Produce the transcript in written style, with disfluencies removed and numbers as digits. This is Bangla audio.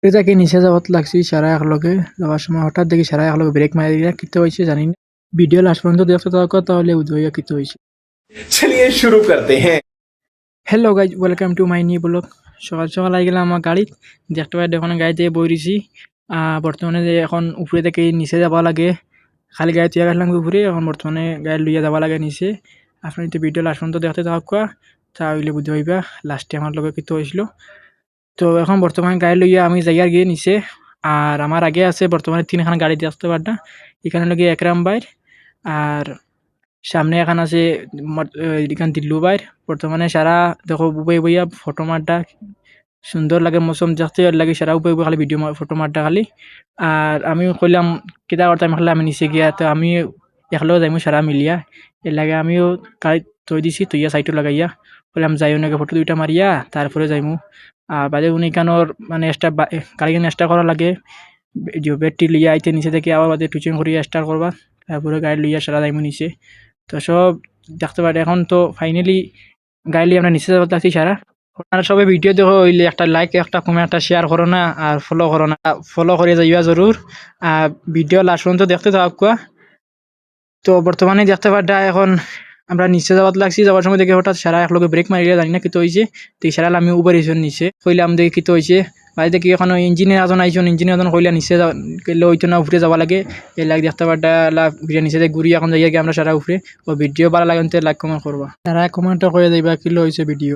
এটাকে নিচে যাওয়াত লাগছি সারা একলগে যাওয়ার সময় হঠাৎ দেখি সারা একলগে ব্রেক মারি দিয়া কিতে হয়েছে জানি না। ভিডিও লাস্ট পর্যন্ত দেখতে থাকো তাহলে বুঝবো কিতে হয়েছে। चलिए शुरू करते हैं। Hello guys, welcome to my new blog. সকাল সকাল আই গেলাম আমার গাড়িত, দেখতে পাই এখন গাড়িতে বই রয়েছি। বর্তমানে যে এখন উপরে থেকে নিচে যাওয়া লাগে, খালি গাড়ি তুই গেলাম উপরে, এখন বর্তমানে গাড়ি লইয়া যাওয়া লাগে নিচে। আপনি তো ভিডিও লাস্ট পর্যন্ত দেখতে থাকা তাহলে বুঝতে পারবা লাস্টে আমার লগে কিতে হয়েছিল। তো এখন বর্তমানে গাড়ি লইয়া আমি যাইয়া গিয়ে নিচে, আর আমার আগে আছে বর্তমানে 3খান গাড়ি দেখতে পারটা। এখানে লগে একরাম বাইর, আর সামনে এখান আছে এখান দিল্লু বাইর। বর্তমানে সারা দেখো বই বইয়া ফটো মারটা সুন্দর লাগে, মৌসুম দেখতে লাগে সারা উপরে খালি ভিডিও ফটো মারটা খালি। আর আমি কইলাম কিতা করতাম, খালি আমি নিচে গিয়া তো আমি একলেও যাইমু সারা মিলিয়া। এর লাগে আমিও গাড়ি থই দিছি, তুইয়া সাইটও লাগাইয়া কইলাম যাই ওনাকে ফটো দুইটা মারিয়া তারপরে যাইমু। আর বাদে উনি কানোর মানে গাড়িখান স্টার্ট করা লাগে, যে ব্যাটারি লইয়া আইতে নিচে থেকে আবার বাদে টুচিং করিয়া স্টার্ট করবা, তারপরে গাড়ি লইয়া সারা যাইমু নিচে। তো সব দেখতে পারে এখন তো ফাইনালি গাড়ি লিয়ে আমরা নিচে যাবো তাছি সারা। আপনারা সবাই ভিডিও দেখো হইলে একটা লাইক, একটা কমেন্ট, একটা শেয়ার করো না, আর ফলো করো না, ফলো করে যাইবা জরুর। ভিডিও লাস্ট পর্যন্ত দেখতে থাকুয়া। তো বর্তমানে দেখতে পারটা এখন আমরা নিচে যাওয়াত লাগছি, যাওয়ার সময় দেখে হঠাৎ সারা একলগে ব্রেক মারিয়া জানি না কিতো হয়েছে। দেখি সারা আমি উবার এসেছি নিচে, কইলাম দেখি কিতো হয়েছে। বাড়ি দেখি এখন ইঞ্জিনিয়ার এজন আইসন, ইঞ্জিনিয়ার এজন কইলা নিচে গেলে হইতো না উপরে যাওয়া লাগে। এর লাগে দেখতে পারটা ঘুরে নিচে ঘুরি এখন যাইয়া গিয়ে আমরা সারা উপরে। ও ভিডিও ভালো লাগে লাইক কমেন্ট করবা, তারা কমেন্টও করে দেবা কিলো হয়েছে ভিডিও।